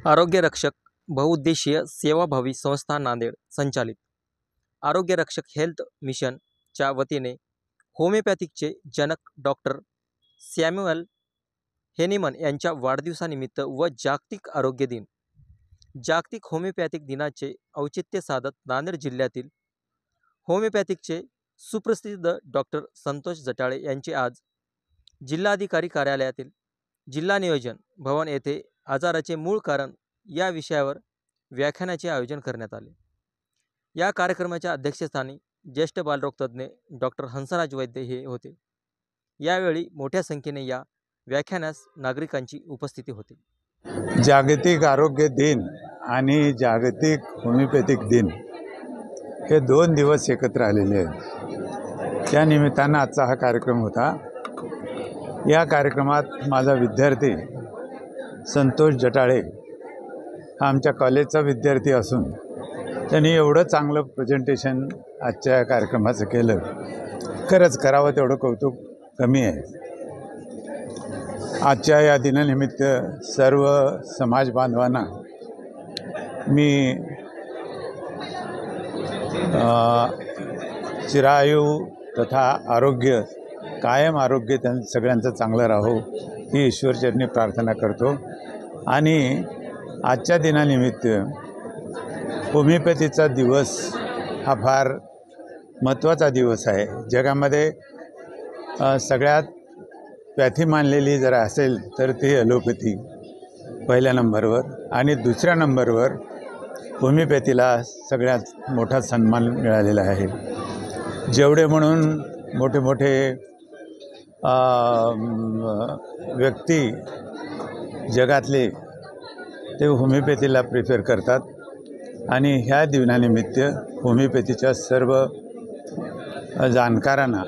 आरोग्य रक्षक बहुउद्देशीय सेवाभावी संस्था नांदेड संचालित आरोग्य रक्षक हेल्थ मिशनच्या वतीने होमिओपॅथिकचे जनक डॉक्टर सॅम्युअल हेनीमन यांच्या वाढदिवसानिमित्त व जागतिक आरोग्य दिन जागतिक होमिओपॅथिक दिनाचे औचित्य साधत नांदेड जिल्ह्यातील होमिओपॅथिकचे सुप्रसिद्ध डॉक्टर संतोष जटाळे यांचे आज जिल्हाधिकारी कार्यालयातील जिल्हा नियोजन भवन येथे आजाराचे मूळ कारण या विषयावर व्याख्यानाचे आयोजन करण्यात आले। या कार्यक्रमाच्या अध्यक्षस्थानी ज्येष्ठ बालरोगतज्ञ डॉक्टर हंसराज वैद्य हे होते। यावेळी मोठ्या संख्येने या व्याख्यानास नागरिकांची उपस्थिती होती। जागतिक आरोग्य दिन आणि जागतिक होमिओपॅथिक दिन हे 2 दिवस एकत्र आलेले आहेत। त्या निमित्तानं आजचा हा कार्यक्रम होता। या कार्यक्रमात माझा विद्यार्थी संतोष जटाळे हा आमच्या कॉलेजचा विद्यार्थी असून त्यांनी एवढं चांगलं प्रेझेंटेशन आजच्या कार्यक्रमाचं केलं, खरंच करावं तेवढं कौतुक कमी आहे। आजच्या या दिनानिमित्त सर्व समाज बांधवांना मी चिरायू तथा आरोग्य कायम आरोग्य सगळ्यांचं चांगलं राहो ही ईश्वरचरणी प्रार्थना करतो। आणि आजच्या दिनानिमित्त होमिओपॅथीचा दिवस हा फार महत्त्वाचा दिवस आहे। जगामध्ये सगळ्यात पॅथी मानलेली जर असेल तर ती ॲलोपॅथी पहिल्या नंबरवर आणि दुसऱ्या नंबरवर होमिओपॅथीला सगळ्यात मोठा सन्मान मिळालेला आहे। जेवढे म्हणून मोठे मोठे व्यक्ती जगातले ते होमिओपॅथीला प्रिफर करतात आणि ह्या दिनानिमित्त होमिओपॅथीच्या सर्व जाणकारांना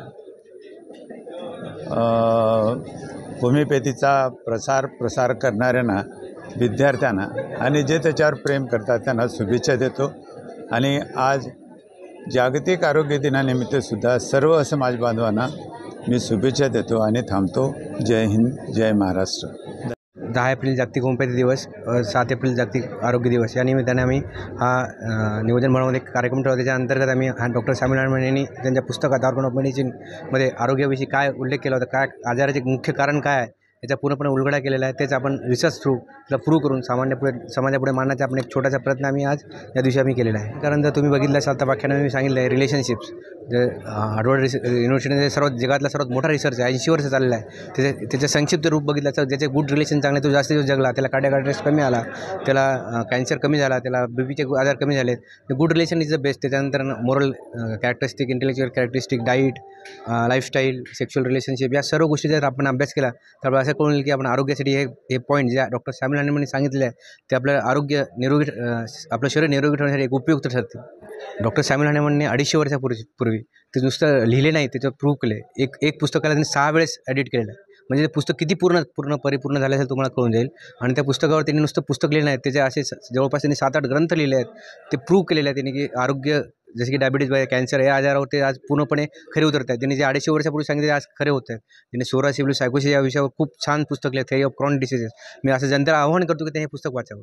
होमिओपॅथीचा प्रसार करणाऱ्यांना विद्यार्थ्यांना आणि जे त्याच्यावर प्रेम करतात त्यांना शुभेच्छा देतो। आणि आज जागतिक आरोग्य दिनानिमित्त सुद्धा सर्व समाज बांधवांना मी शुभेच्छा देतो आणि थांबतो। जय हिंद, जय महाराष्ट्र। 10 एप्रिल जागतिक होमिओपॅथी दिवस, 7 एप्रिल जागतिक आरोग्य दिवस या निमित्ताने आम्ही हा नियोजन म्हणून एक कार्यक्रम ठेवला। त्याच्या अंतर्गत आम्ही डॉक्टर सॅम्युअल हेनीमन यांनी त्यांच्या पुस्तकात ऑर्गन ऑफ मेडिसिनमध्ये आरोग्याविषयी काय उल्लेख केला होता, काय आजाराचे मुख्य कारण काय आहे याचा पूर्णपणे उलगडा केलेला आहे। त्याचा आपण रिसर्च थ्रू त्याला प्रूव्ह करून समाजापुढे मांडण्याचा आपण एक छोटासा प्रयत्न आम्ही आज या दिवशी आम्ही केलेला आहे। कारण जर तुम्ही बघितलं असाल तर व्याख्यानात मी सांगितलं आहे रिलेशनशिप्स जे हार्वर्ड युनिव्हर्सिटीमध्ये जगातला सर्वात मोठा रिसर्च आहे, 80 वर्ष चाललेला आहे। त्याचं संक्षिप्त रूप बघितलं तर ज्याचे गुड रिलेशन चांगले तो जास्तीत जास्त जगला, त्याला कार्डियाक अरेस्ट कमी आला, त्याला कॅन्सर कमी झाला, त्याला बीपीचे आजार कमी झाले। Good relation is the best. त्याच्यानंतर moral characteristic, intellectual characteristic, diet, lifestyle, sexual relationship या सर्व गोष्टी जर आपण अभ्यास केला तर असं कळून येईल की आपण आरोग्यासाठी हे पॉईंट जे डॉक्टर सॅम्युअल हेनीमन यांनी सांगितले आहे ते आपलं आरोग्य निरोगी आपलं शरीर निरोगी ठेवण्यासाठी एक उपयुक्त ठरते। डॉक्टर सॅम्युअल हेनीमनने 250 वर्षापूर्वी ते नुसतं लिहिले नाही, त्याचं प्रूव्ह केले। एक पुस्तकाला त्यांनी 6 वेळेस एडिट केलेलं आहे। म्हणजे ते पुस्तक किती परिपूर्ण झालं असेल तुम्हाला कळून जाईल। आणि त्या पुस्तकावर त्यांनी नुसतं पुस्तक लिहिलं नाही, त्याचे असे जवळपास त्यांनी 7-8 ग्रंथ लिहिले आहेत। ते प्रूव्ह केलेले आहेत त्यांनी की आरोग्य जसे की डायबिटीज, कॅन्सर या आजारावर ते आज पूर्णपणे खरे उतरत आहेत। त्यांनी जे 250 वर्षापूर्वी सांगितले आज खरे होत आहेत। त्यांनी सोरासिस सायकोसिस या विषयावर खूप छान पुस्तक लिहिलं, थेअरी ऑफ क्रॉनिक डिसीजेस। मी असं जनतेला आवाहन करतो की ते हे पुस्तक वाचावं।